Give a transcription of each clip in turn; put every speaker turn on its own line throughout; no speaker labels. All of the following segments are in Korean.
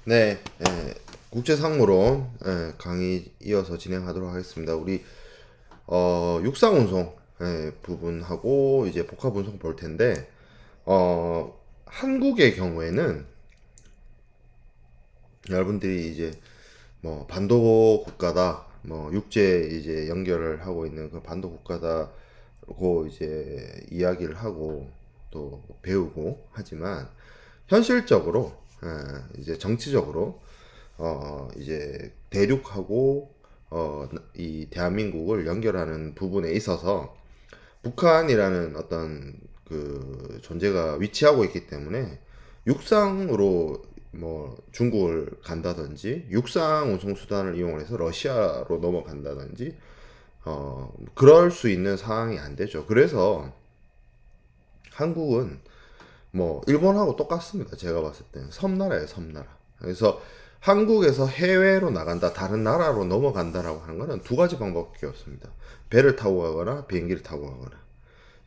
네, 국제상무론 강의 이어서 진행하도록 하겠습니다. 우리 육상운송 부분하고 이제 복합운송 볼 텐데 한국의 경우에는 여러분들이 이제 뭐 반도 국가다, 뭐 육제 이제 연결을 하고 있는 그 반도 국가다고 이제 이야기를 하고 또 배우고 하지만 현실적으로 이제 정치적으로 이제 대륙하고 이 대한민국을 연결하는 부분에 있어서 북한이라는 어떤 그 존재가 위치하고 있기 때문에 육상으로 뭐 중국을 간다든지 육상 운송 수단을 이용해서 러시아로 넘어간다든지 그럴 수 있는 상황이 안 되죠. 그래서 한국은 뭐 일본하고 똑같습니다. 제가 봤을 때는 섬나라예요, 섬나라. 그래서 한국에서 해외로 나간다, 다른 나라로 넘어간다라고 하는 거는 두 가지 방법밖에 없습니다. 배를 타고 가거나 비행기를 타고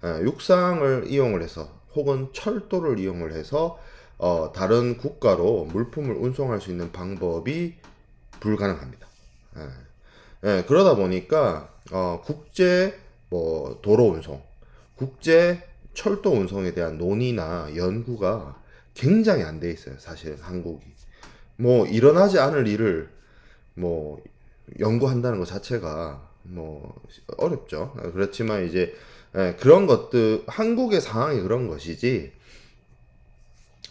가거나 육상을 이용을 해서 혹은 철도를 이용을 해서 다른 국가로 물품을 운송할 수 있는 방법이 불가능합니다. 예. 그러다 보니까 국제 뭐 도로 운송, 국제 철도 운송에 대한 논의나 연구가 굉장히 안 돼 있어요. 사실 한국이 뭐 일어나지 않을 일을 뭐 연구한다는 것 자체가 뭐 어렵죠. 그렇지만 이제 그런 것들 한국의 상황이 그런 것이지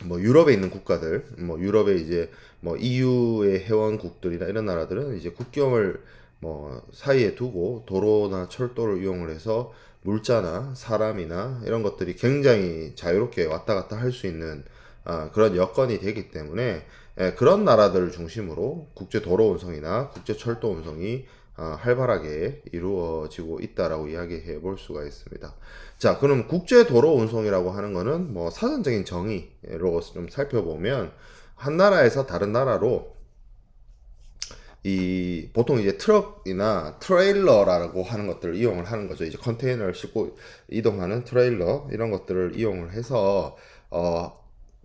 뭐 유럽에 있는 국가들, 뭐 유럽에 이제 뭐 EU의 회원국들이나 이런 나라들은 이제 국경을 뭐 사이에 두고 도로나 철도를 이용을 해서 물자나 사람이나 이런 것들이 굉장히 자유롭게 왔다 갔다 할 수 있는 그런 여건이 되기 때문에 그런 나라들을 중심으로 국제 도로 운송이나 국제 철도 운송이 활발하게 이루어지고 있다라고 이야기해 볼 수가 있습니다. 자, 그럼 국제 도로 운송이라고 하는 거는 뭐 사전적인 정의로 좀 살펴보면 한 나라에서 다른 나라로 이 보통 이제 트럭이나 트레일러라고 하는 것들을 이용을 하는 거죠. 이제 컨테이너를 싣고 이동하는 트레일러 이런 것들을 이용을 해서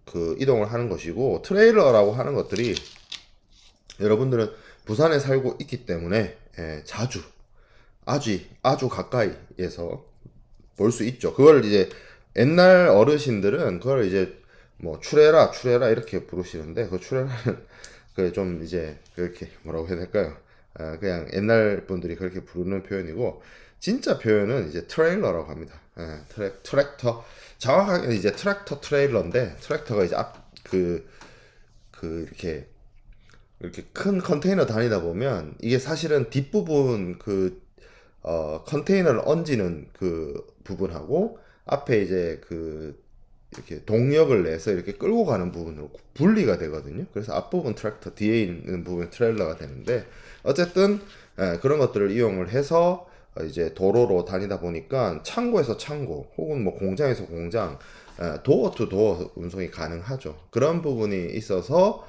그 이동을 하는 것이고 트레일러라고 하는 것들이 여러분들은 부산에 살고 있기 때문에 자주 아주 가까이에서 볼 수 있죠. 그걸 이제 옛날 어르신들은 그걸 이제 뭐 추레라 이렇게 부르시는데 그 추레라는 그 좀 이제 그렇게 뭐라고 해야 될까요? 그냥 옛날 분들이 그렇게 부르는 표현이고 진짜 표현은 이제 트레일러라고 합니다. 트랙터 정확하게 이제 트랙터 트레일러인데 트랙터가 이제 앞 이렇게 큰 컨테이너 다니다 보면 이게 사실은 뒷부분 컨테이너를 얹는 그 부분하고 앞에 이제 이렇게 동력을 내서 이렇게 끌고 가는 부분으로 분리가 되거든요. 그래서 앞부분 트랙터, 뒤에 있는 부분 트레일러가 되는데 어쨌든 그런 것들을 이용을 해서 이제 도로로 다니다 보니까 창고에서 창고 혹은 뭐 공장에서 공장 도어 투 도어 운송이 가능하죠. 그런 부분이 있어서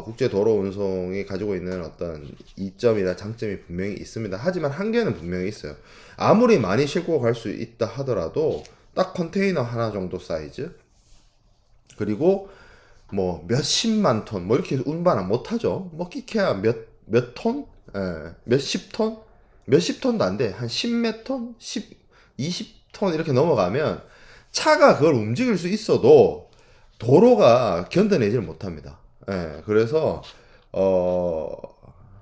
국제 도로 운송이 가지고 있는 어떤 이점이나 장점이 분명히 있습니다. 하지만 한계는 분명히 있어요. 아무리 많이 싣고 갈 수 있다 하더라도 딱 컨테이너 하나 정도 사이즈 그리고 뭐 몇십만 톤 뭐 이렇게 운반은 못하죠. 뭐 끼케야 몇 톤? 몇십 톤? 몇십 톤도 안 돼. 한 10몇 톤? 10, 20톤 이렇게 넘어가면 차가 그걸 움직일 수 있어도 도로가 견뎌내지를 못합니다. 그래서 어,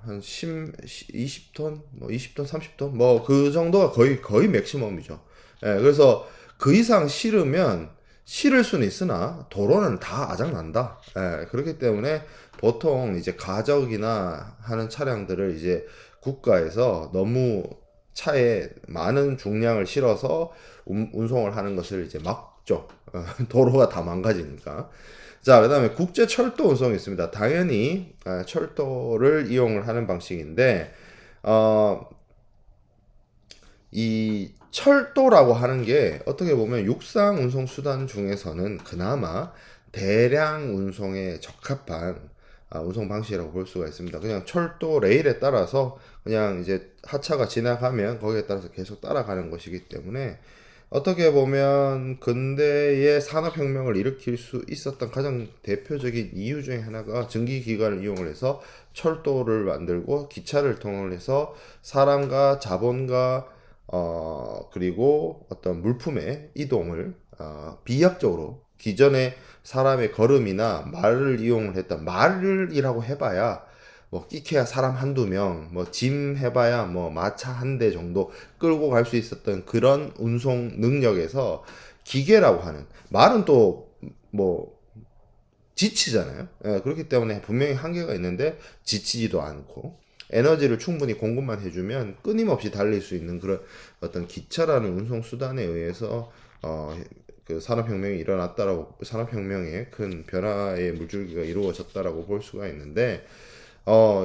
한 10, 20톤, 뭐 20톤, 30톤, 뭐 그 정도가 거의 맥시멈이죠. 그래서 그 이상 실으면 실을 수는 있으나 도로는 다 아작난다. 그렇기 때문에 보통 이제 가적이나 하는 차량들을 이제 국가에서 너무 차에 많은 중량을 실어서 운송을 하는 것을 이제 막죠. 도로가 다 망가지니까. 자, 그 다음에 국제 철도 운송이 있습니다. 당연히 철도를 이용을 하는 방식인데 어, 이 철도라고 하는 게 어떻게 보면 육상 운송 수단 중에서는 그나마 대량 운송에 적합한 운송 방식이라고 볼 수가 있습니다. 그냥 철도 레일에 따라서 그냥 이제 하차가 지나가면 거기에 따라서 계속 따라가는 것이기 때문에 어떻게 보면 근대의 산업혁명을 일으킬 수 있었던 가장 대표적인 이유 중에 하나가 전기기관을 이용을 해서 철도를 만들고 기차를 통해서 사람과 자본과 그리고 어떤 물품의 이동을 비약적으로 기존에 사람의 걸음이나 말을 이용을 했던 말을이라고 해봐야 뭐 끼케야 사람 한두 명, 뭐 짐 해봐야 뭐 마차 한 대 정도 끌고 갈 수 있었던 그런 운송 능력에서 기계라고 하는 말은 또 뭐 지치잖아요. 예, 그렇기 때문에 분명히 한계가 있는데 지치지도 않고 에너지를 충분히 공급만 해주면 끊임없이 달릴 수 있는 그런 어떤 기차라는 운송 수단에 의해서 그 산업혁명이 일어났다라고 산업혁명의 큰 변화의 물줄기가 이루어졌다라고 볼 수가 있는데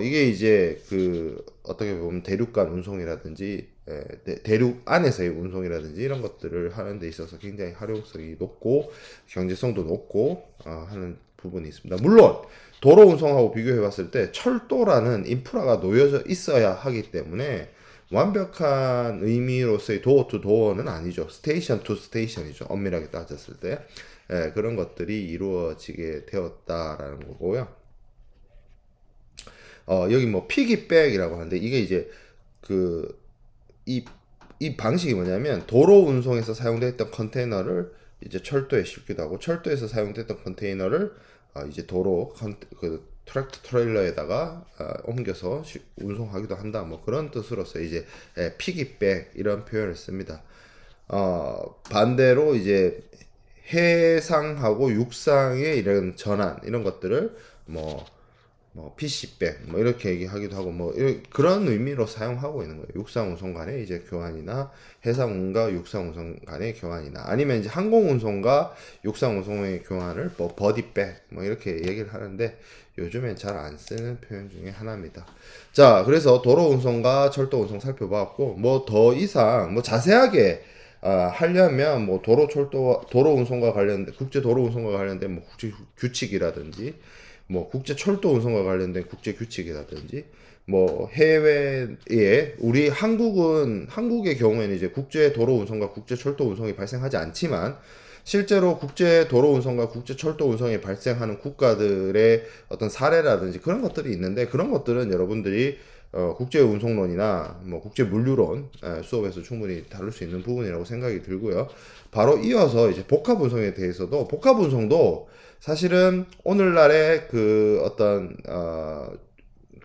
이게 이제 그 어떻게 보면 대륙 간 운송이라든지 대륙 안에서의 운송이라든지 이런 것들을 하는 데 있어서 굉장히 활용성이 높고 경제성도 높고 하는 부분이 있습니다. 물론 도로 운송하고 비교해 봤을 때 철도라는 인프라가 놓여져 있어야 하기 때문에 완벽한 의미로서의 도어 투 도어는 아니죠. 스테이션 투 스테이션이죠. 엄밀하게 따졌을 때 그런 것들이 이루어지게 되었다라는 거고요. 여기 뭐 피기백이라고 하는데 이게 이제 그 이 방식이 뭐냐면 도로 운송에서 사용됐던 컨테이너를 이제 철도에 싣기도 하고 철도에서 사용됐던 컨테이너를 이제 그 트랙터 트레일러에다가 옮겨서 운송하기도 한다. 뭐 그런 뜻으로서 이제 피기백 이런 표현을 씁니다. 반대로 이제 해상하고 육상의 이런 전환 이런 것들을 뭐 PC백 뭐 이렇게 얘기하기도 하고 뭐 그런 의미로 사용하고 있는 거예요. 육상 운송 간의 이제 교환이나 해상 운과 육상 운송 간의 교환이나 아니면 이제 항공 운송과 육상 운송의 교환을 뭐 버디백 뭐 이렇게 얘기를 하는데 요즘엔 잘 안 쓰는 표현 중에 하나입니다. 자, 그래서 도로 운송과 철도 운송 살펴봤고 뭐 더 이상 뭐 자세하게 하려면 뭐 도로 운송과 관련된 국제 도로 운송과 관련된 뭐 국제 규칙이라든지 뭐 국제 철도 운송과 관련된 국제 규칙이라든지 뭐 해외에 우리 한국의 경우에는 이제 국제 도로 운송과 국제 철도 운송이 발생하지 않지만 실제로 국제 도로 운송과 국제 철도 운송이 발생하는 국가들의 어떤 사례라든지 그런 것들이 있는데 그런 것들은 여러분들이 국제 운송론이나 뭐 국제 물류론 수업에서 충분히 다룰 수 있는 부분이라고 생각이 들고요. 바로 이어서 이제 복합 운송에 대해서도 복합 운송도 사실은 오늘날의 그 어떤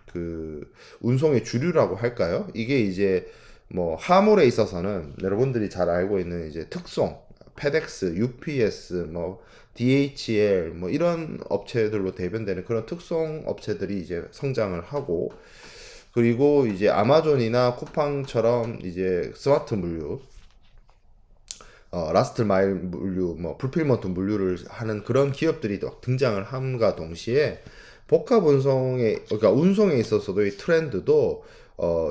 그 운송의 주류라고 할까요? 이게 이제 뭐 화물에 있어서는 여러분들이 잘 알고 있는 이제 특송, 페덱스, UPS, 뭐 DHL 뭐 이런 업체들로 대변되는 그런 특송 업체들이 이제 성장을 하고 그리고 이제 아마존이나 쿠팡처럼 이제 스마트 물류 라스트 마일 물류, 뭐 풀필먼트 물류를 하는 그런 기업들이 등장을 함과 동시에 복합 운송에 그러니까 운송에 있어서도 이 트렌드도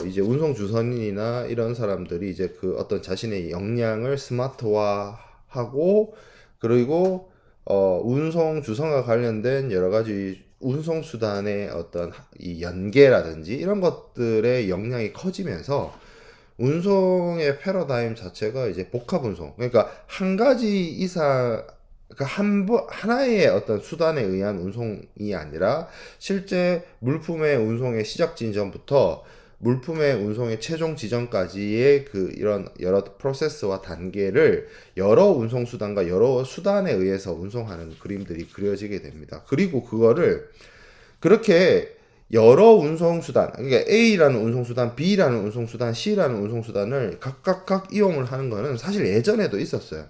이제 운송 주선인이나 이런 사람들이 이제 그 어떤 자신의 역량을 스마트화하고 그리고 운송 주선과 관련된 여러 가지 운송 수단의 어떤 이 연계라든지 이런 것들의 역량이 커지면서 운송의 패러다임 자체가 이제 복합 운송. 그러니까 한 가지 이상, 그러니까 하나의 어떤 수단에 의한 운송이 아니라 실제 물품의 운송의 시작 지점부터 물품의 운송의 최종 지점까지의 그 이런 여러 프로세스와 단계를 여러 운송 수단과 여러 수단에 의해서 운송하는 그림들이 그려지게 됩니다. 그리고 그거를 그렇게 여러 운송수단, 그러니까 A라는 운송수단, B라는 운송수단, C라는 운송수단을 각각 이용을 하는 거는 사실 예전에도 있었어요.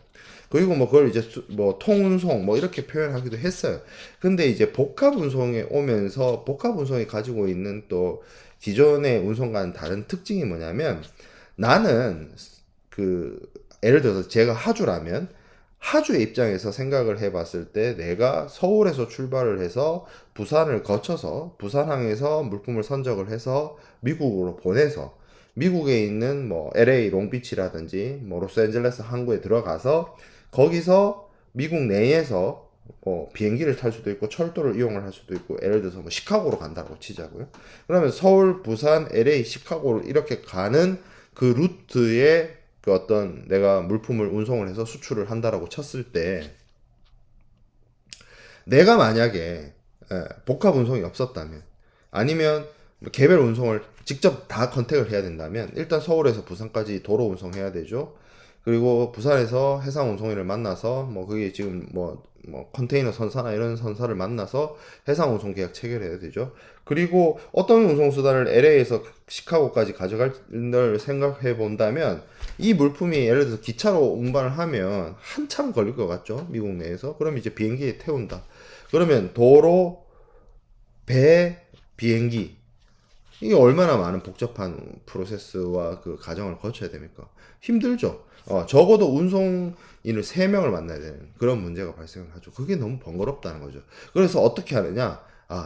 그리고 뭐 그걸 이제 뭐 통운송 뭐 이렇게 표현하기도 했어요. 근데 이제 복합운송에 오면서 복합운송이 가지고 있는 또 기존의 운송과는 다른 특징이 뭐냐면 나는 그 예를 들어서 제가 하주라면 하주의 입장에서 생각을 해봤을 때 내가 서울에서 출발을 해서 부산을 거쳐서 부산항에서 물품을 선적을 해서 미국으로 보내서 미국에 있는 뭐 LA 롱비치라든지 뭐 로스앤젤레스 항구에 들어가서 거기서 미국 내에서 비행기를 탈 수도 있고 철도를 이용을 할 수도 있고 예를 들어서 뭐 시카고로 간다고 치자고요. 그러면 서울, 부산, LA, 시카고를 이렇게 가는 그 루트의 그 어떤 내가 물품을 운송을 해서 수출을 한다라고 쳤을 때 내가 만약에 복합 운송이 없었다면 아니면 개별 운송을 직접 다 컨택을 해야 된다면 일단 서울에서 부산까지 도로 운송해야 되죠. 그리고 부산에서 해상 운송인을 만나서 뭐 그게 지금 뭐 컨테이너 선사나 이런 선사를 만나서 해상 운송 계약 체결해야 되죠. 그리고 어떤 운송 수단을 LA에서 시카고까지 가져갈 걸 생각해 본다면 이 물품이 예를 들어서 기차로 운반을 하면 한참 걸릴 것 같죠. 미국 내에서. 그럼 이제 비행기에 태운다. 그러면 도로, 배, 비행기 이게 얼마나 많은 복잡한 프로세스와 그 과정을 거쳐야 됩니까? 힘들죠. 적어도 운송인을 3명을 만나야 되는 그런 문제가 발생을 하죠. 그게 너무 번거롭다는 거죠. 그래서 어떻게 하느냐?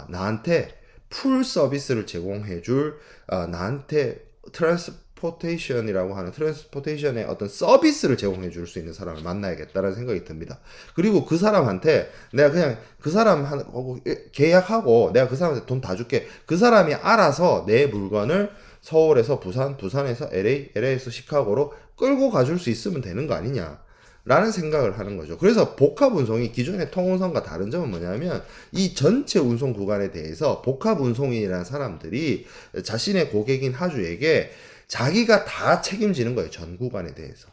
나한테 풀 서비스를 제공해 줄, 나한테 트랜스포테이션이라고 하는 트랜스포테이션의 어떤 서비스를 제공해 줄 수 있는 사람을 만나야겠다라는 생각이 듭니다. 그리고 그 사람한테 내가 그냥 그 사람하고 계약하고 내가 그 사람한테 돈 다 줄게. 그 사람이 알아서 내 물건을 서울에서 부산, 부산에서 LA, LA에서 시카고로 끌고 가줄 수 있으면 되는 거 아니냐. 라는 생각을 하는 거죠. 그래서 복합 운송이 기존의 통운선과 다른 점은 뭐냐면 이 전체 운송 구간에 대해서 복합 운송인이라는 사람들이 자신의 고객인 하주에게 자기가 다 책임지는 거예요. 전 구간에 대해서.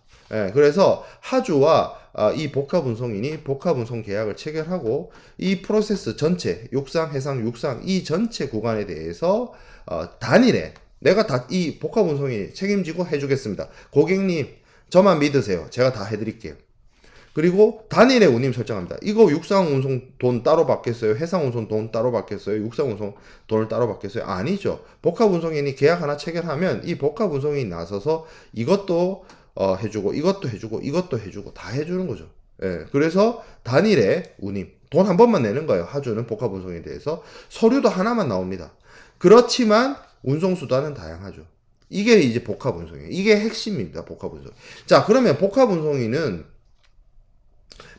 그래서 하주와 이 복합 운송인이 복합 운송 계약을 체결하고 이 프로세스 전체 육상, 해상, 육상 이 전체 구간에 대해서 단일에 내가 다 이 복합 운송인이 책임지고 해주겠습니다. 고객님 저만 믿으세요. 제가 다 해드릴게요. 그리고 단일의 운임 설정합니다. 이거 육상 운송 돈 따로 받겠어요? 해상 운송 돈 따로 받겠어요? 육상 운송 돈을 따로 받겠어요? 아니죠. 복합 운송인이 계약 하나 체결하면 이 복합 운송인이 나서서 이것도 해주고 이것도 해주고 이것도 해주고 다 해주는 거죠. 그래서 단일의 운임 돈 한 번만 내는 거예요. 하주는 복합 운송에 대해서 서류도 하나만 나옵니다. 그렇지만 운송 수단은 다양하죠. 이게 이제 복합 운송이에요. 이게 핵심입니다. 복합 운송. 자, 그러면 복합 운송인은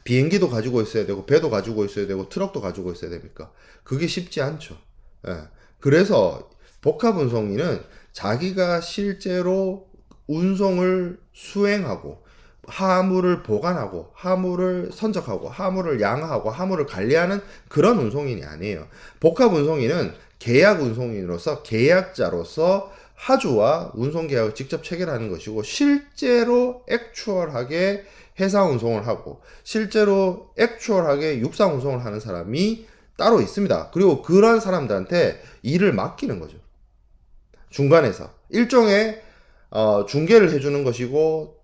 비행기도 가지고 있어야 되고 배도 가지고 있어야 되고 트럭도 가지고 있어야 됩니까? 그게 쉽지 않죠. 그래서 복합 운송인은 자기가 실제로 운송을 수행하고 화물을 보관하고 화물을 선적하고 화물을 양하고 화물을 관리하는 그런 운송인이 아니에요. 복합 운송인은 계약 운송인으로서 계약자로서 하주와 운송 계약을 직접 체결하는 것이고 실제로 액추얼하게 해상 운송을 하고 실제로 액추얼하게 육상 운송을 하는 사람이 따로 있습니다. 그리고 그런 사람들한테 일을 맡기는 거죠. 중간에서 일종의 중개를 해주는 것이고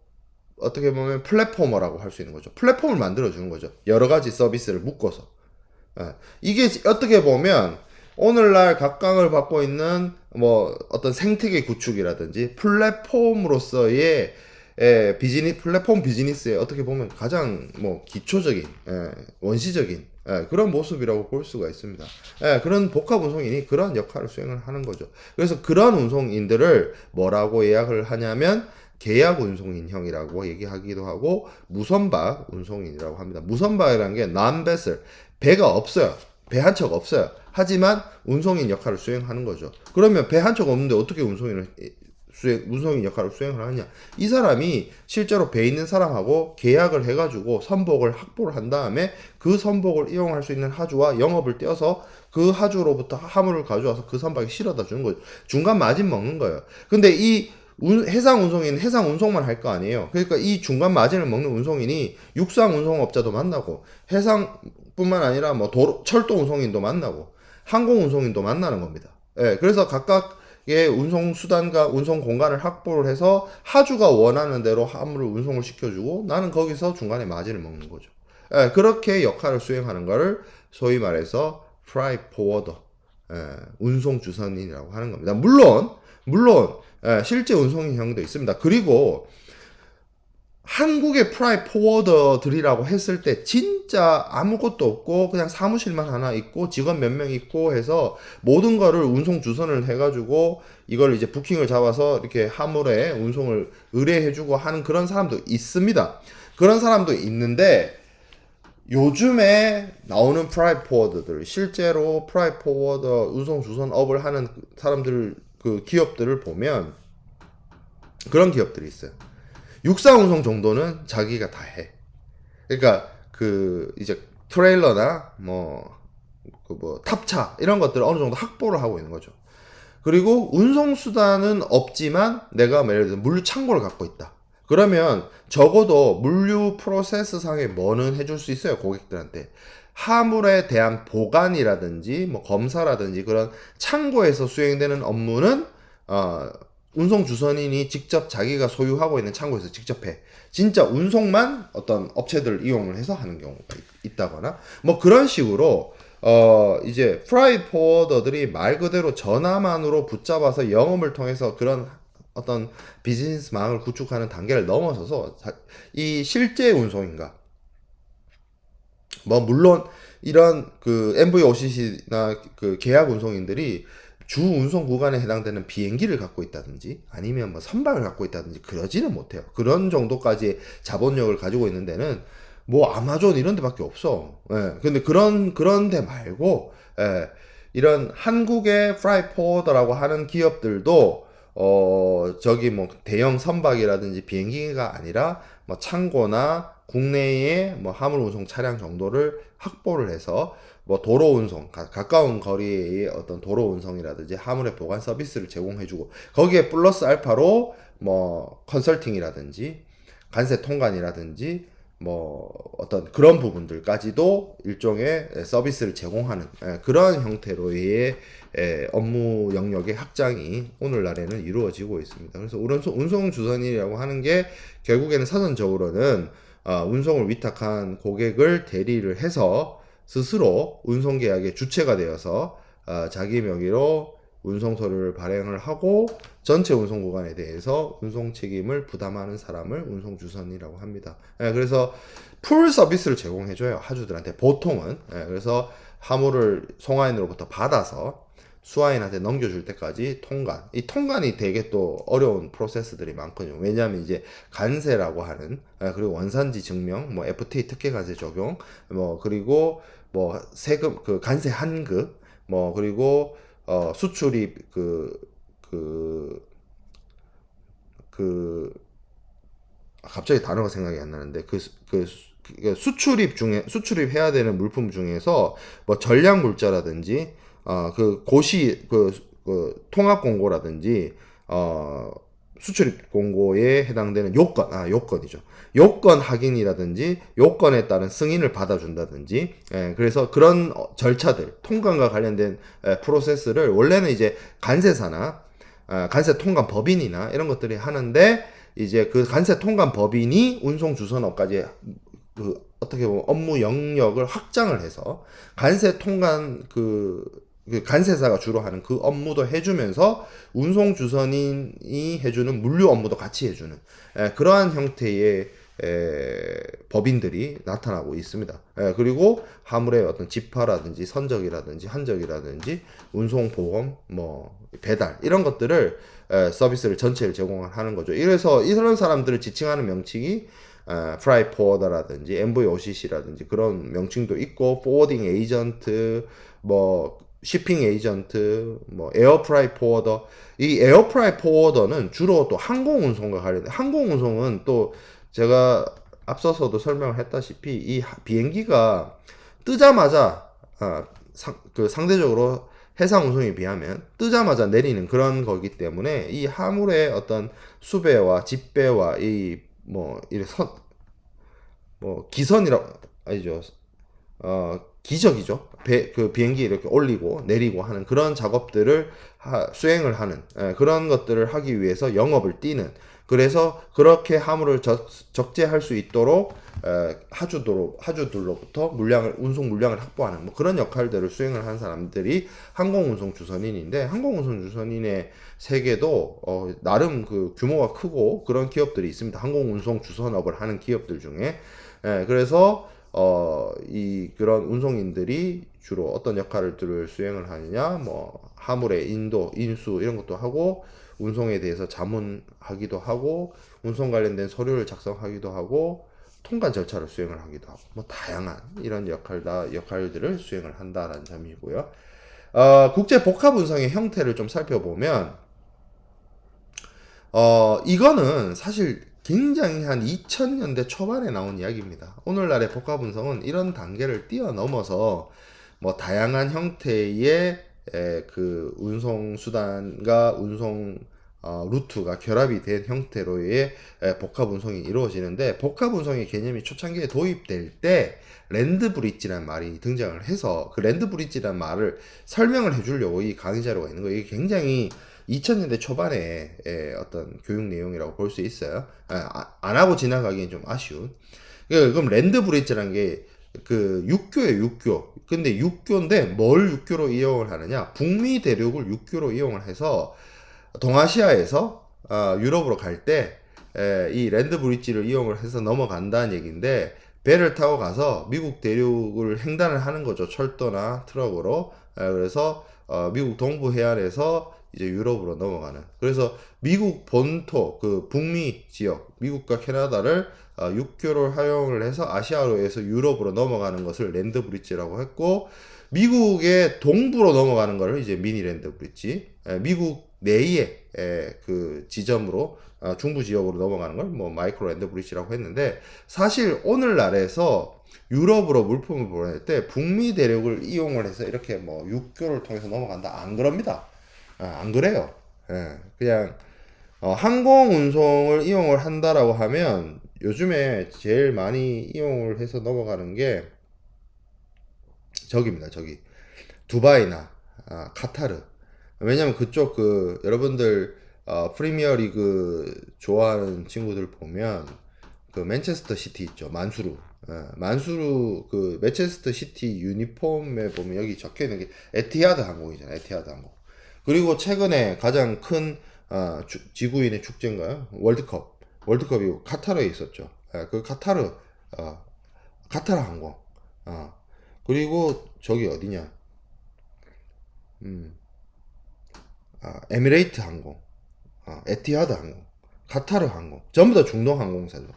어떻게 보면 플랫포머라고 할 수 있는 거죠. 플랫폼을 만들어 주는 거죠. 여러 가지 서비스를 묶어서. 이게 어떻게 보면 오늘날 각광을 받고 있는 뭐 어떤 생태계 구축이라든지 플랫폼으로서의 플랫폼 비즈니스의 어떻게 보면 가장 뭐 기초적인 원시적인 그런 모습이라고 볼 수가 있습니다. 그런 복합 운송인이 그런 역할을 수행을 하는 거죠. 그래서 그런 운송인들을 뭐라고 예약을 하냐면 계약 운송인형이라고 얘기하기도 하고 무선박 운송인이라고 합니다. 무선박이라는 게 non-vessel, 배가 없어요. 배 한 척 없어요. 하지만 운송인 역할을 수행하는 거죠. 그러면 배 한 척 없는데 어떻게 운송인 역할을 수행을 하느냐? 이 사람이 실제로 배 있는 사람하고 계약을 해가지고 선복을 확보를 한 다음에 그 선복을 이용할 수 있는 하주와 영업을 떼어서 그 하주로부터 화물을 가져와서 그 선박에 실어다 주는 거죠. 중간 마진 먹는 거예요. 근데 이 해상 운송인 해상 운송만 할 거 아니에요. 그러니까 이 중간 마진을 먹는 운송인이 육상 운송업자도 만나고 해상뿐만 아니라 뭐 철도 운송인도 만나고 항공 운송인도 만나는 겁니다. 그래서 각각의 운송 수단과 운송 공간을 확보를 해서 하주가 원하는 대로 화물을 운송을 시켜주고 나는 거기서 중간에 마진을 먹는 거죠. 그렇게 역할을 수행하는 거를 소위 말해서 프라이트 포워더, 운송 주선인이라고 하는 겁니다. 물론 실제 운송인형도 있습니다. 그리고 한국의 프라이트 포워더들이라고 했을 때 진짜 아무것도 없고 그냥 사무실만 하나 있고 직원 몇 명 있고 해서 모든 거를 운송 주선을 해가지고 이걸 이제 부킹을 잡아서 이렇게 화물에 운송을 의뢰해주고 하는 그런 사람도 있습니다. 그런 사람도 있는데 요즘에 나오는 프라이트 포워더들 실제로 프라이트 포워더 운송 주선업을 하는 사람들 그 기업들을 보면 그런 기업들이 있어요. 육상 운송 정도는 자기가 다 해. 그러니까 이제 트레일러나 탑차 이런 것들을 어느 정도 확보를 하고 있는 거죠. 그리고 운송 수단은 없지만 내가 예를 들어 물류 창고를 갖고 있다. 그러면 적어도 물류 프로세스 상에 뭐는 해줄 수 있어요, 고객들한테. 화물에 대한 보관이라든지 검사라든지 그런 창고에서 수행되는 업무는 운송 주선인이 직접 자기가 소유하고 있는 창고에서 직접 해. 진짜 운송만 어떤 업체들을 이용을 해서 하는 경우가 있다거나 그런 식으로 이제 프라이트 포워더들이 말 그대로 전화만으로 붙잡아서 영업을 통해서 그런 어떤 비즈니스망을 구축하는 단계를 넘어서서 이 실제 운송인가 물론 이런 MVOCC나 계약 운송인들이 주 운송 구간에 해당되는 비행기를 갖고 있다든지 아니면 선박을 갖고 있다든지 그러지는 못해요. 그런 정도까지 자본력을 가지고 있는 데는 아마존 이런 데밖에 없어. 예. 근데 그런 데 말고, 예. 이런 한국의 프라이트 포워더라고 하는 기업들도, 대형 선박이라든지 비행기가 아니라, 창고나 국내의 화물 운송 차량 정도를 확보를 해서, 도로 운송, 가까운 거리의 어떤 도로 운송이라든지 화물의 보관 서비스를 제공해주고, 거기에 플러스 알파로, 컨설팅이라든지, 관세 통관이라든지, 어떤 그런 부분들까지도 일종의 서비스를 제공하는 그런 형태로의 업무 영역의 확장이 오늘날에는 이루어지고 있습니다. 그래서 운송 주선이라고 하는 게 결국에는 사전적으로는 운송을 위탁한 고객을 대리를 해서 스스로 운송 계약의 주체가 되어서 자기 명의로 운송서류를 발행을 하고 전체 운송 구간에 대해서 운송 책임을 부담하는 사람을 운송 주선이라고 합니다. 그래서 풀 서비스를 제공해줘요, 하주들한테 보통은. 그래서 화물을 송화인으로부터 받아서 수화인한테 넘겨줄 때까지 통관. 이 통관이 되게 또 어려운 프로세스들이 많거든요. 왜냐하면 이제 관세라고 하는 그리고 원산지 증명, FTA 특혜 관세 적용, 그리고 세금 관세 환급, 그리고 수출입 갑자기 단어가 생각이 안 나는데 수출입해야 되는 물품 중에서 전략 물자라든지 고시 통합 공고라든지 수출입 공고에 해당되는 요건이죠. 요건 확인이라든지 요건에 따른 승인을 받아준다든지 그래서 그런 절차들 통관과 관련된 프로세스를 원래는 이제 관세사나 관세 통관 법인이나 이런 것들이 하는데 이제 그 관세 통관 법인이 운송 주선업까지 어떻게 보면 업무 영역을 확장을 해서 관세 통관 관세사가 주로 하는 그 업무도 해주면서 운송 주선인이 해주는 물류 업무도 같이 해주는 그러한 형태의 법인들이 나타나고 있습니다. 그리고 화물의 어떤 집화라든지 선적이라든지 한적이라든지 운송보험, 배달 이런 것들을 서비스를 전체를 제공하는 거죠. 이래서 이런 사람들을 지칭하는 명칭이 프라이트 포워더라든지 MVOCC라든지 그런 명칭도 있고 포워딩 에이전트, shipping 에이전트, 에어 프라이트 포워더. 이 에어 프라이트 포워더는 주로 또 항공 운송과 관련된 항공 운송은 또 제가 앞서서도 설명을 했다시피 이 비행기가 뜨자마자 상대적으로 해상 운송에 비하면 뜨자마자 내리는 그런 거기 때문에 이 화물의 어떤 수배와 집배와 기선이라 아니죠. 기적이죠. 비행기 이렇게 올리고 내리고 하는 그런 작업들을 수행을 하는 그런 것들을 하기 위해서 영업을 뛰는, 그래서 그렇게 화물을 적재할 수 있도록 하주들로부터 운송 물량을 확보하는 그런 역할들을 수행을 한 사람들이 항공운송 주선인인데, 항공운송 주선인의 세계도 나름 규모가 크고 그런 기업들이 있습니다. 항공운송 주선업을 하는 기업들 중에. 그래서 그런 운송인들이 주로 어떤 역할들을 수행을 하느냐, 화물의 인수 이런 것도 하고, 운송에 대해서 자문하기도 하고, 운송 관련된 서류를 작성하기도 하고, 통관 절차를 수행을 하기도 하고, 다양한 이런 역할들을 수행을 한다라는 점이고요. 국제 복합 운송의 형태를 좀 살펴보면, 이거는 사실 굉장히 한 2000년대 초반에 나온 이야기입니다. 오늘날의 복합 운송은 이런 단계를 뛰어넘어서 뭐 다양한 형태의 그 운송 수단과 운송 루트가 결합이 된 형태로의 복합 운송이 이루어지는데, 복합 운송의 개념이 초창기에 도입될 때 랜드 브릿지라는 말이 등장을 해서 그 랜드 브릿지라는 말을 설명을 해주려고 이 강의 자료가 있는 거예요. 이게 굉장히 2000년대 초반의 어떤 교육 내용이라고 볼 수 있어요. 안 하고 지나가기엔 좀 아쉬운. 그럼 랜드 브릿지라는 게 그 육교예요, 육교. 근데 육교인데 뭘 육교로 이용을 하느냐? 북미 대륙을 육교로 이용을 해서 동아시아에서 유럽으로 갈 때 이 랜드 브릿지를 이용을 해서 넘어간다는 얘기인데, 배를 타고 가서 미국 대륙을 횡단을 하는 거죠. 철도나 트럭으로. 그래서 미국 동부 해안에서 이제 유럽으로 넘어가는. 그래서 미국 본토 그 북미 지역, 미국과 캐나다를 육교를 활용을 해서 아시아로에서 유럽으로 넘어가는 것을 랜드 브릿지라고 했고, 미국의 동부로 넘어가는 것을 이제 미니 랜드 브릿지, 미국 내의 그 지점으로 중부 지역으로 넘어가는 걸 뭐 마이크로 랜드 브릿지라고 했는데, 사실 오늘날에서 유럽으로 물품을 보낼 때 북미 대륙을 이용을 해서 이렇게 뭐 육교를 통해서 넘어간다, 안 그럽니다. 안 그래요. 그냥 항공 운송을 이용을 한다라고 하면 요즘에 제일 많이 이용을 해서 넘어가는 게 저기입니다. 저기 두바이나 카타르. 왜냐면 그쪽 그 여러분들 프리미어 리그 좋아하는 친구들 보면 그 맨체스터 시티 있죠. 만수르. 만수르 그 맨체스터 시티 유니폼에 보면 여기 적혀 있는 게 에티하드 항공이잖아요. 에티하드 항공. 그리고 최근에 가장 큰 지구인의 축제인가요? 월드컵이 카타르에 있었죠. 그 카타르 항공. 그리고 저기 어디냐? 음, 에미레이트 항공, 에티하드 항공, 카타르 항공, 전부 다 중동 항공사죠.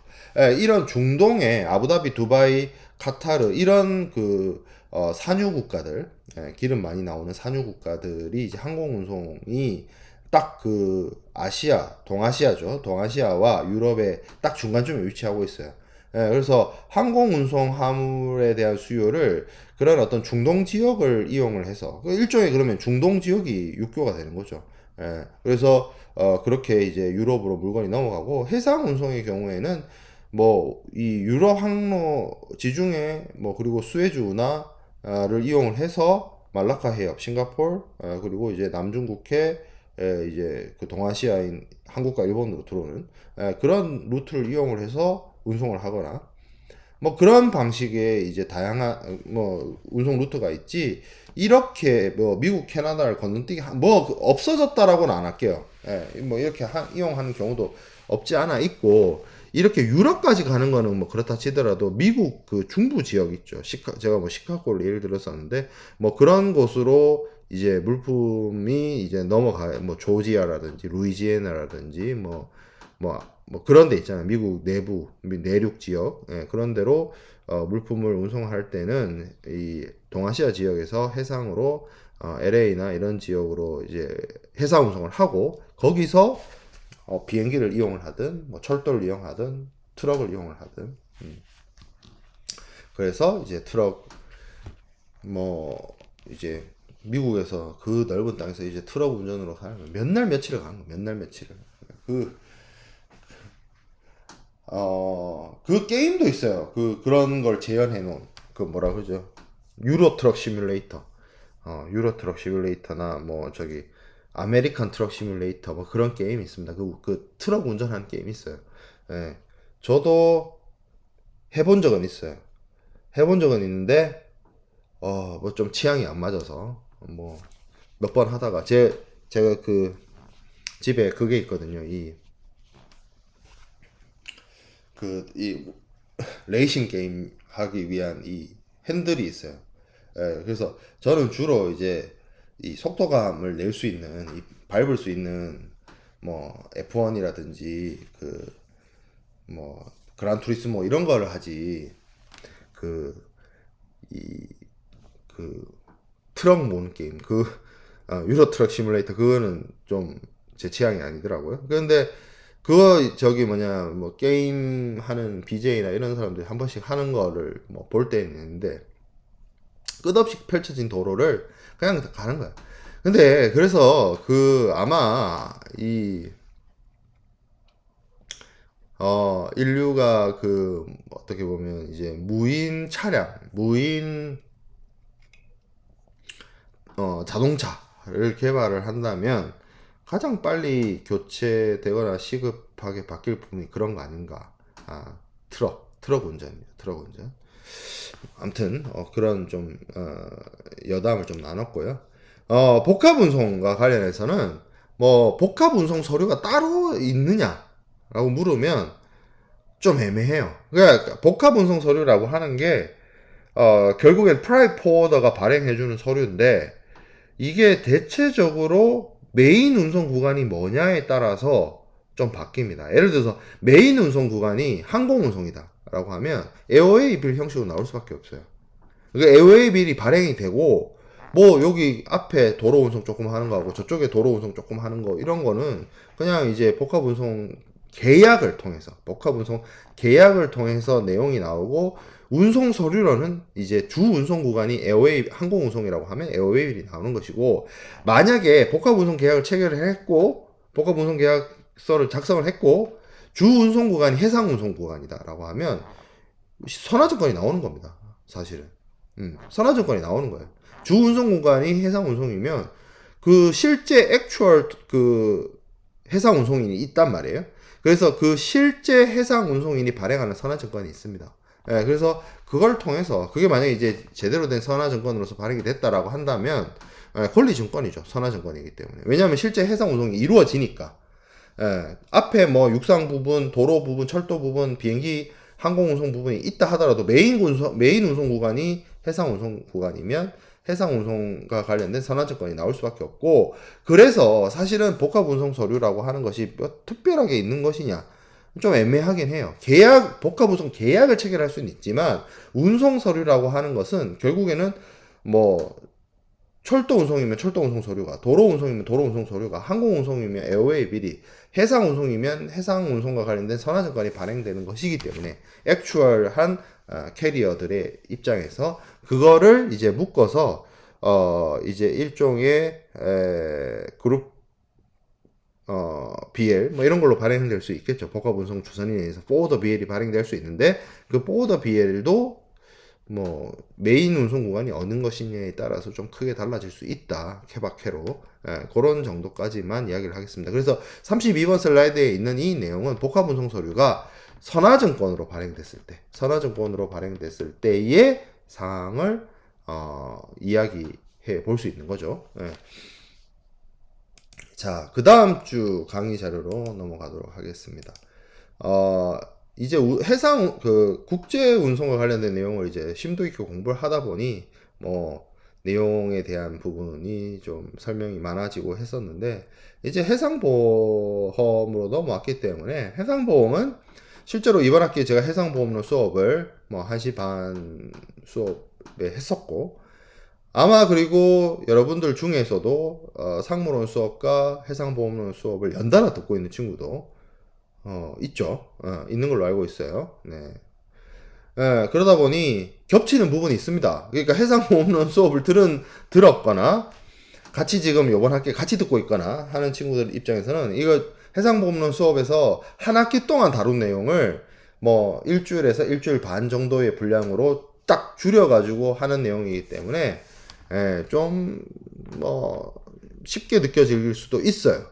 이런 중동의 아부다비, 두바이, 카타르 이런 그 산유 국가들, 기름 많이 나오는 산유 국가들이 이제 항공 운송이 딱 그 아시아, 동아시아죠. 동아시아와 유럽의 딱 중간쯤에 위치하고 있어요. 그래서 항공 운송 화물에 대한 수요를 그런 어떤 중동 지역을 이용을 해서 일종의 그러면 중동 지역이 육교가 되는 거죠. 그래서 그렇게 이제 유럽으로 물건이 넘어가고, 해상 운송의 경우에는 뭐 이 유럽 항로 지중해 뭐 그리고 수에즈 운하를 이용을 해서 말라카 해협, 싱가포르, 그리고 이제 남중국해, 이제 그 동아시아인 한국과 일본으로 들어오는 그런 루트를 이용을 해서 운송을 하거나, 뭐 그런 방식의 이제 다양한 뭐 운송 루트가 있지, 이렇게 뭐 미국 캐나다를 건너뛰기 뭐 없어졌다라고는 안 할게요. 뭐 이렇게 이용하는 경우도 없지 않아 있고, 이렇게 유럽까지 가는 거는 뭐 그렇다 치더라도 미국 그 중부 지역 있죠. 제가 뭐 시카고를 예를 들었었는데, 뭐 그런 곳으로 이제 물품이 이제 넘어가, 뭐 조지아라든지 루이지애나라든지 뭐 그런 데 있잖아요. 미국 내부 내륙 지역, 그런 데로 물품을 운송할 때는 이 동아시아 지역에서 해상으로 LA나 이런 지역으로 이제 해상 운송을 하고, 거기서 비행기를 이용을 하든 뭐 철도를 이용하든 트럭을 이용을 하든, 그래서 이제 트럭 뭐 이제 미국에서 그 넓은 땅에서 이제 트럭 운전으로 가면 몇 날 며칠을 가는 거몇 날 며칠을. 그 게임도 있어요. 그런 걸 재현해 놓은, 그 뭐라 그러죠? 유로 트럭 시뮬레이터. 유로 트럭 시뮬레이터나 뭐 저기 아메리칸 트럭 시뮬레이터 뭐 그런 게임이 있습니다. 그 트럭 운전하는 게임이 있어요. 예. 저도 해본 적은 있어요. 해본 적은 있는데, 뭐 좀 취향이 안 맞아서 뭐 몇 번 하다가 제가 그 집에 그게 있거든요. 이 레이싱 게임 하기 위한 이 핸들이 있어요. 그래서 저는 주로 이제 이 속도감을 낼 수 있는, 밟을 수 있는 뭐 F1이라든지 그 뭐 그란 투리스모 이런 거를 하지, 그 이 그 트럭 모는 게임, 유로 트럭 시뮬레이터 그거는 좀 제 취향이 아니더라고요. 그런데 그거 저기 뭐냐 뭐 게임 하는 BJ나 이런 사람들이 한 번씩 하는 거를 뭐 볼 때는 있는데 끝없이 펼쳐진 도로를 그냥 가는 거야. 근데 그래서 그 아마 이 인류가 그 어떻게 보면 이제 무인 차량, 무인 자동차를 개발을 한다면 가장 빨리 교체되거나 시급하게 바뀔 부분이 그런 거 아닌가. 트럭 운전입니다. 트럭 운전. 아무튼 그런 좀 여담을 좀 나눴고요. 복합 운송과 관련해서는 뭐 복합 운송 서류가 따로 있느냐라고 물으면 좀 애매해요. 그러니까 복합 운송 서류라고 하는 게 결국엔 프라이빗 포워더가 발행해주는 서류인데 이게 대체적으로 메인 운송 구간이 뭐냐에 따라서 좀 바뀝니다. 예를 들어서 메인 운송 구간이 항공 운송이다 라고 하면 에어웨이 빌 형식으로 나올 수밖에 없어요. 그러니까 에어웨이 빌이 발행이 되고 뭐 여기 앞에 도로 운송 조금 하는 거하고 저쪽에 도로 운송 조금 하는 거 이런 거는 그냥 이제 복합 운송 계약을 통해서 내용이 나오고 운송 서류로는 이제 주 운송 구간이 에어웨이 항공 운송이라고 하면 에어웨이빌이 나오는 것이고 만약에 복합 운송 계약을 체결을 했고 복합 운송 계약서를 작성을 했고 주 운송 구간이 해상 운송 구간이다라고 하면 선화증권이 나오는 겁니다. 사실은 선화증권이 나오는 거예요. 주 운송 구간이 해상 운송이면 그 실제 액추얼 그 해상 운송인이 있단 말이에요. 그래서 그 실제 해상 운송인이 발행하는 선화증권이 있습니다. 예, 그래서 그걸 통해서 그게 만약에 이제 제대로 된 선화증권으로서 발행이 됐다라고 한다면 권리증권이죠. 선화증권이기 때문에. 왜냐하면 실제 해상 운송이 이루어지니까. 앞에 뭐 육상 부분, 도로 부분, 철도 부분, 비행기 항공 운송 부분이 있다 하더라도 메인 운송 구간이 해상 운송 구간이면 해상 운송과 관련된 선화증권이 나올 수밖에 없고 그래서 사실은 복합 운송 서류라고 하는 것이 뭐 특별하게 있는 것이냐 좀 애매하긴 해요. 복합 운송 계약을 체결할 수는 있지만 운송 서류라고 하는 것은 결국에는 뭐 철도 운송이면 철도 운송 서류가, 도로 운송이면 도로 운송 서류가, 항공 운송이면 에어웨이 비리, 해상 운송이면 해상 운송과 관련된 선화증권이 발행되는 것이기 때문에 액추얼한 캐리어들의 입장에서 그거를 이제 묶어서 이제 일종의 그룹 BL 뭐 이런 걸로 발행될 수 있겠죠. 복합 운송 주선인에 의해서 포워더 BL이 발행될 수 있는데 그 포워더 BL도 뭐 메인 운송 구간이 어느 것이냐에 따라서 좀 크게 달라질 수 있다. 케바케로 그런 정도까지만 이야기를 하겠습니다. 그래서 32번 슬라이드에 있는 이 내용은 복합 운송 서류가 선화증권으로 발행됐을 때의 상황을 이야기해 볼 수 있는 거죠. 자, 그 다음 주 강의 자료로 넘어가도록 하겠습니다. 이제 국제 운송과 관련된 내용을 이제 심도 있게 공부를 하다 보니 뭐 내용에 대한 부분이 좀 설명이 많아지고 했었는데 이제 해상보험으로 넘어왔기 때문에 해상보험은 실제로 이번 학기에 제가 해상보험론 수업을 뭐 1시 반 수업에 했었고 아마 그리고 여러분들 중에서도 상무론 수업과 해상보험론 수업을 연달아 듣고 있는 친구도 있죠. 있는 걸로 알고 있어요. 네. 그러다 보니 겹치는 부분이 있습니다. 그러니까 해상보험론 수업을 들었거나 같이 지금 요번 학기에 같이 듣고 있거나 하는 친구들 입장에서는 이거 해상보험론 수업에서 한 학기 동안 다룬 내용을 뭐 일주일에서 일주일 반 정도의 분량으로 딱 줄여가지고 하는 내용이기 때문에 좀 뭐 쉽게 느껴질 수도 있어요.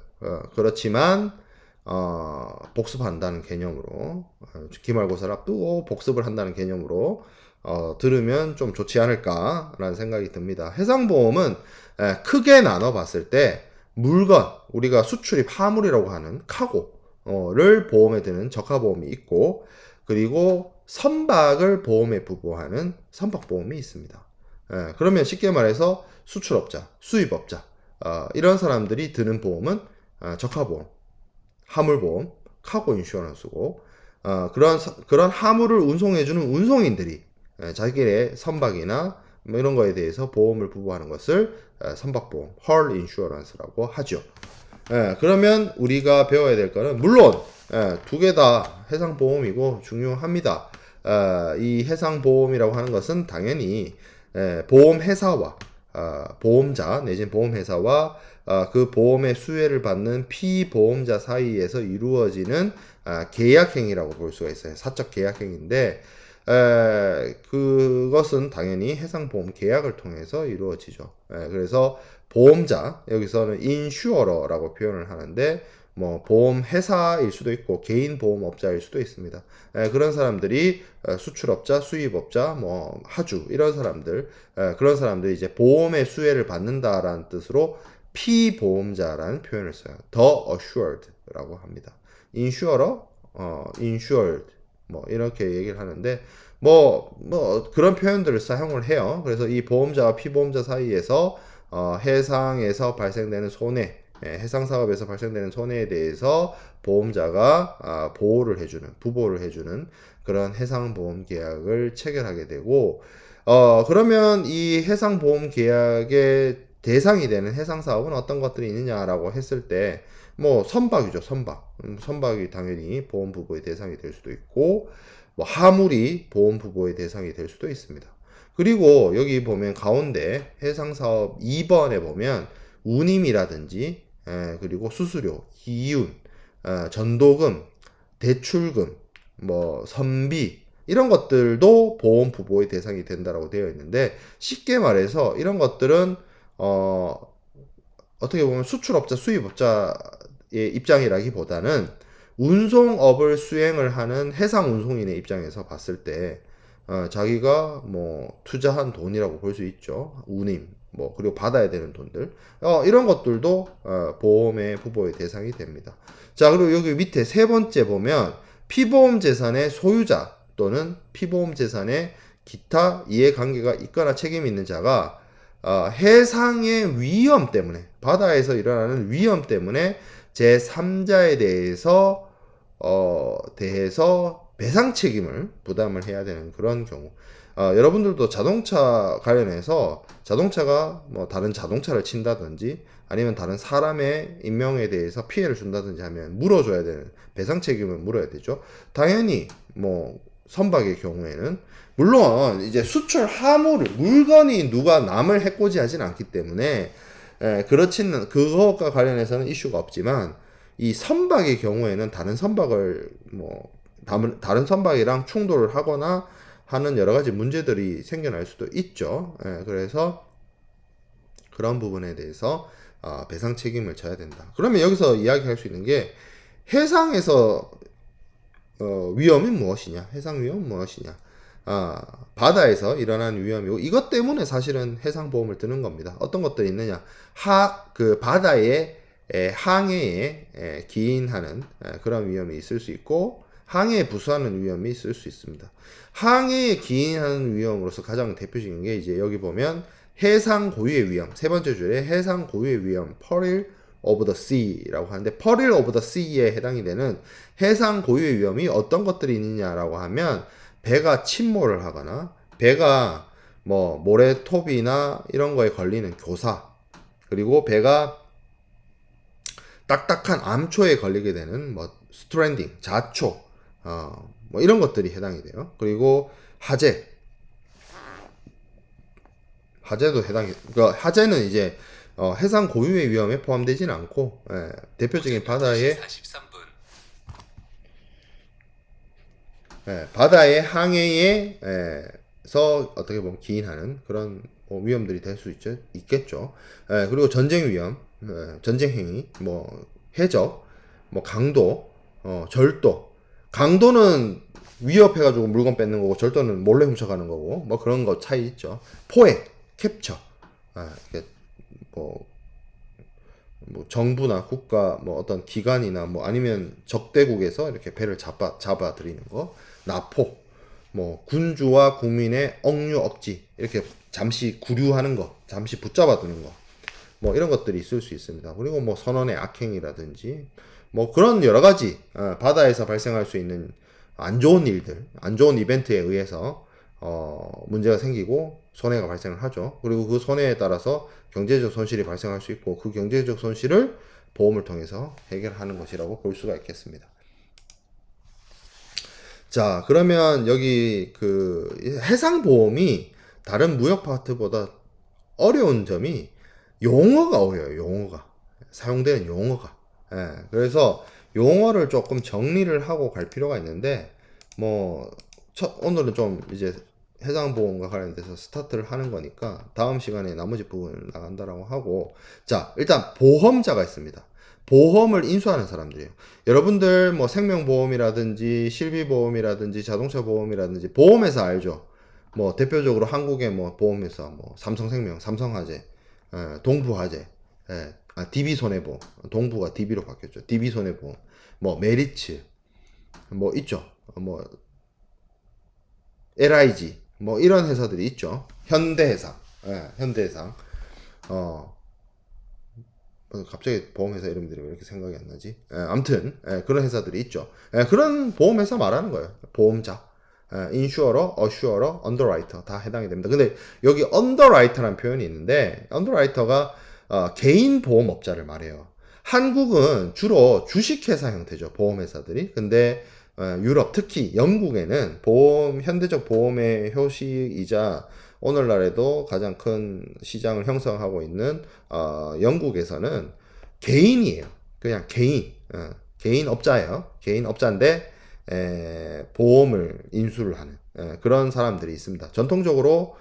그렇지만 복습한다는 개념으로 기말고사를 앞두고 복습을 한다는 개념으로 들으면 좀 좋지 않을까라는 생각이 듭니다. 해상보험은 크게 나눠 봤을 때 물건, 우리가 수출입 화물이라고 하는 카고를 보험에 드는 적하보험이 있고 그리고 선박을 보험에 부과하는 선박보험이 있습니다. 그러면 쉽게 말해서 수출업자, 수입업자 이런 사람들이 드는 보험은 적하보험, 화물보험, 카고 인슈어런스고 그런 화물을 운송해주는 운송인들이 자기의 선박이나 뭐 이런 거에 대해서 보험을 부과하는 것을 선박보험, 헐 인슈어런스라고 하죠. 그러면 우리가 배워야 될 거는 물론 두 개 다 해상보험이고 중요합니다. 이 해상보험이라고 하는 것은 당연히 보험회사와 보험자 내지는 보험회사와 그 보험의 수혜를 받는 피보험자 사이에서 이루어지는 계약행위라고 볼 수가 있어요. 사적 계약행위인데 그것은 당연히 해상보험 계약을 통해서 이루어지죠. 그래서 보험자, 여기서는 인슈어러라고 표현을 하는데 뭐 보험회사일 수도 있고 개인 보험업자일 수도 있습니다. 그런 사람들이 수출업자, 수입업자, 뭐 하주 이런 사람들, 그런 사람들이 이제 보험의 수혜를 받는다라는 뜻으로 피보험자라는 표현을 써요. The assured라고 합니다. 인슈어러, insured 뭐 이렇게 얘기를 하는데 뭐 그런 표현들을 사용을 해요. 그래서 이 보험자와 피보험자 사이에서 해상에서 발생되는 손해, 해상 사업에서 발생되는 손해에 대해서 보험자가 보호를 해주는, 부보를 해주는 그런 해상보험 계약을 체결하게 되고, 그러면 이 해상보험 계약의 대상이 되는 해상 사업은 어떤 것들이 있느냐라고 했을 때, 뭐 선박이죠, 선박. 선박이 당연히 보험 부보의 대상이 될 수도 있고, 뭐 하물이 보험 부보의 대상이 될 수도 있습니다. 그리고 여기 보면 가운데 해상사업 2번에 보면 운임이라든지 그리고 수수료, 기운, 전도금, 대출금, 뭐 선비 이런 것들도 보험 부보의 대상이 된다라고 되어 있는데 쉽게 말해서 이런 것들은 어떻게 보면 수출업자, 수입업자의 입장이라기보다는 운송업을 수행을 하는 해상 운송인의 입장에서 봤을 때 자기가 뭐 투자한 돈이라고 볼 수 있죠. 운임, 뭐 그리고 받아야 되는 돈들, 이런 것들도 보험의 부보의 대상이 됩니다. 자, 그리고 여기 밑에 세 번째 보면 피보험 재산의 소유자 또는 피보험 재산의 기타 이해관계가 있거나 책임이 있는 자가 해상의 위험 때문에, 바다에서 일어나는 위험 때문에 제3자에 대해서 배상 책임을 부담을 해야 되는 그런 경우. 여러분들도 자동차 관련해서 자동차가 뭐 다른 자동차를 친다든지 아니면 다른 사람의 인명에 대해서 피해를 준다든지 하면 물어줘야 되는 배상 책임을 물어야 되죠. 당연히 뭐 선박의 경우에는 물론 이제 수출 화물을 물건이 누가 남을 해코지하진 않기 때문에 그렇지는 그것과 관련해서는 이슈가 없지만 이 선박의 경우에는 다른 선박을 뭐 다른 선박이랑 충돌을 하거나 하는 여러 가지 문제들이 생겨날 수도 있죠. 그래서 그런 부분에 대해서 배상 책임을 져야 된다. 그러면 여기서 이야기할 수 있는 게 해상에서 위험이 무엇이냐? 해상 위험은 무엇이냐? 바다에서 일어나는 위험이고 이것 때문에 사실은 해상보험을 드는 겁니다. 어떤 것들이 있느냐? 그 바다의 항해에 기인하는 그런 위험이 있을 수 있고 항해에 부수하는 위험이 있을 수 있습니다. 항해에 기인하는 위험으로서 가장 대표적인 게 이제 여기 보면 해상 고유의 위험, 세 번째 줄에 해상 고유의 위험, peril of the sea라고 하는데 peril of the sea에 해당이 되는 해상 고유의 위험이 어떤 것들이 있느냐라고 하면 배가 침몰을 하거나 배가 뭐 모래톱이나 이런 거에 걸리는 교사, 그리고 배가 딱딱한 암초에 걸리게 되는 뭐 스트랜딩, 자초, 뭐 이런 것들이 해당이 돼요. 그리고 하재도 해당이. 그러니까 하재는 이제 해상 고유의 위험에 포함되지는 않고 대표적인 바다의 항해에서 어떻게 보면 기인하는 그런 위험들이 될 수 있겠죠. 그리고 전쟁 위험, 전쟁 행위, 뭐 해적, 뭐 강도, 절도. 강도는 위협해가지고 물건 뺏는 거고 절도는 몰래 훔쳐가는 거고 뭐 그런 거 차이 있죠. 포획, 캡처, 이게 뭐 정부나 국가 뭐 어떤 기관이나 뭐 아니면 적대국에서 이렇게 배를 잡아 들이는 거, 납포, 뭐 군주와 국민의 억류 억지 이렇게 잠시 구류하는 거, 잠시 붙잡아 두는 거, 뭐 이런 것들이 있을 수 있습니다. 그리고 뭐 선원의 악행이라든지 뭐 그런 여러 가지 바다에서 발생할 수 있는 안 좋은 일들, 안 좋은 이벤트에 의해서 문제가 생기고 손해가 발생을 하죠. 그리고 그 손해에 따라서 경제적 손실이 발생할 수 있고 그 경제적 손실을 보험을 통해서 해결하는 것이라고 볼 수가 있겠습니다. 자, 그러면 여기 그 해상보험이 다른 무역 파트보다 어려운 점이 용어가 어려워요. 용어가. 사용되는 용어가. 예, 그래서 용어를 조금 정리를 하고 갈 필요가 있는데, 뭐, 오늘은 좀 이제 해상보험과 관련돼서 스타트를 하는 거니까 다음 시간에 나머지 부분을 나간다라고 하고, 자, 일단 보험자가 있습니다. 보험을 인수하는 사람들이에요. 여러분들 뭐 생명보험이라든지 실비보험이라든지 자동차 보험이라든지 보험회사 알죠? 뭐 대표적으로 한국의 뭐 보험회사 뭐 삼성생명, 삼성화재, 동부화재, DB손해보험, 동부가 DB로 바뀌었죠. DB손해보험, 뭐 메리츠, 뭐 있죠. 뭐 LIG, 뭐 이런 회사들이 있죠. 현대해상, 현대해상. 갑자기 보험회사 이름들이 왜 이렇게 생각이 안 나지? 아무튼 그런 회사들이 있죠. 그런 보험회사 말하는 거예요. 보험자, 인슈어러, 어슈어러, 언더라이터 다 해당이 됩니다. 근데 여기 언더라이터라는 표현이 있는데 언더라이터가 개인 보험업자를 말해요. 한국은 주로 주식회사 형태죠. 보험회사들이. 근데 유럽, 특히 영국에는 현대적 보험의 효시이자 오늘날에도 가장 큰 시장을 형성하고 있는 영국에서는 개인이에요. 그냥 개인 업자예요. 개인 업자인데 보험을 인수를 하는 그런 사람들이 있습니다. 전통적으로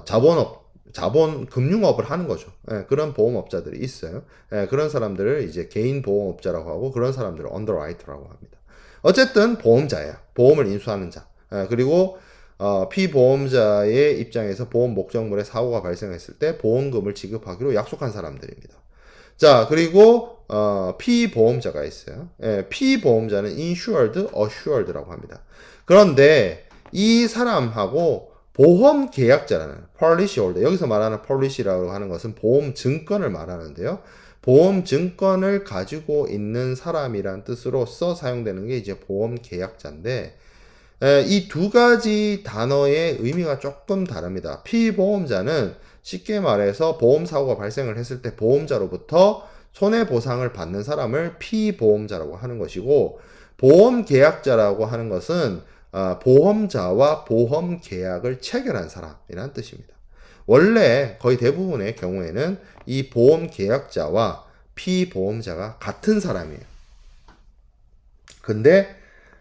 자본 금융업을 하는 거죠. 그런 보험업자들이 있어요. 그런 사람들을 이제 개인 보험업자라고 하고 그런 사람들을 언더라이터라고 합니다. 어쨌든 보험자예요. 보험을 인수하는 자. 그리고 피보험자의 입장에서 보험 목적물에 사고가 발생했을 때 보험금을 지급하기로 약속한 사람들입니다. 자, 그리고 피보험자가 있어요. 피보험자는 insured, assured라고 합니다. 그런데 이 사람하고 보험 계약자라는 policy holder, 여기서 말하는 policy라고 하는 것은 보험 증권을 말하는데요. 보험 증권을 가지고 있는 사람이란 뜻으로서 사용되는 게 이제 보험 계약자인데 이 두 가지 단어의 의미가 조금 다릅니다. 피보험자는 쉽게 말해서 보험사고가 발생을 했을 때 보험자로부터 손해보상을 받는 사람을 피보험자라고 하는 것이고 보험계약자라고 하는 것은 보험자와 보험계약을 체결한 사람이라는 뜻입니다. 원래 거의 대부분의 경우에는 이 보험계약자와 피보험자가 같은 사람이에요. 근데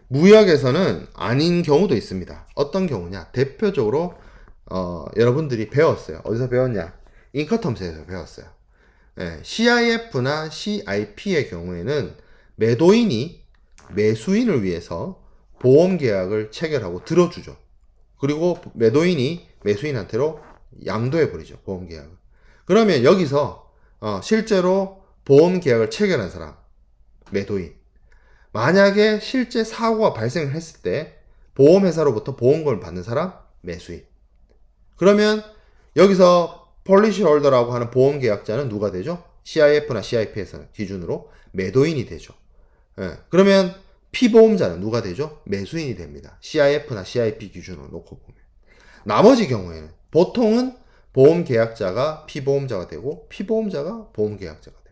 무역에서는 아닌 경우도 있습니다. 어떤 경우냐? 대표적으로 여러분들이 배웠어요. 어디서 배웠냐? 인커텀스에서 배웠어요. CIF나 CIP의 경우에는 매도인이 매수인을 위해서 보험 계약을 체결하고 들어주죠. 그리고 매도인이 매수인한테로 양도해 버리죠. 보험 계약을. 그러면 여기서 실제로 보험 계약을 체결한 사람, 매도인. 만약에 실제 사고가 발생을 했을 때 보험회사로부터 보험금을 받는 사람, 매수인. 그러면 여기서 폴리시 홀더라고 하는 보험계약자는 누가 되죠? CIF나 CIP에서는 기준으로 매도인이 되죠. 그러면 피보험자는 누가 되죠? 매수인이 됩니다. CIF나 CIP 기준으로 놓고 보면. 나머지 경우에는 보통은 보험계약자가 피보험자가 되고 피보험자가 보험계약자가 됩니다.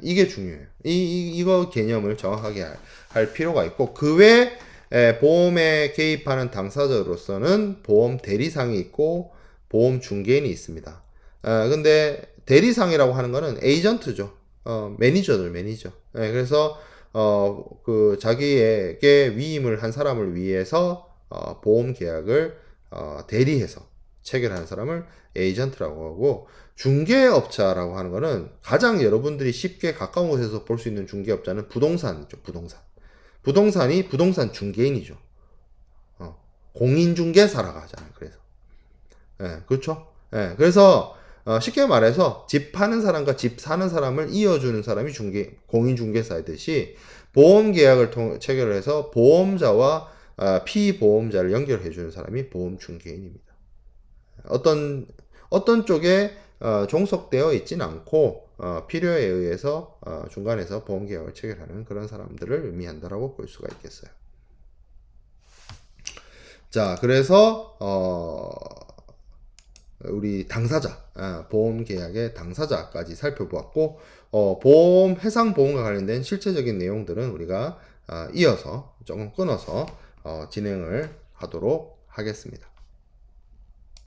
이게 중요해요. 이거 개념을 정확하게 할 필요가 있고 그 외 보험에 개입하는 당사자로서는 보험 대리상이 있고 보험 중개인이 있습니다. 근데 대리상이라고 하는 거는 에이전트죠. 매니저. 그래서 그 자기에게 위임을 한 사람을 위해서 보험 계약을 대리해서 체결하는 사람을 에이전트라고 하고 중개업자라고 하는 거는 가장 여러분들이 쉽게 가까운 곳에서 볼 수 있는 중개업자는 부동산이죠. 부동산이 부동산 중개인이죠. 공인중개사라고 하잖아요. 그래서 그렇죠. 그래서 쉽게 말해서 집 파는 사람과 집 사는 사람을 이어주는 사람이 공인중개사이듯이 보험 계약을 체결을 해서 보험자와 피보험자를 연결해주는 사람이 보험중개인입니다. 어떤 쪽에 종속되어 있진 않고 필요에 의해서 중간에서 보험계약을 체결하는 그런 사람들을 의미한다라고 볼 수가 있겠어요. 자, 그래서 우리 당사자, 보험계약의 당사자까지 살펴보았고 해상보험과 관련된 실체적인 내용들은 우리가 이어서 조금 끊어서 진행을 하도록 하겠습니다.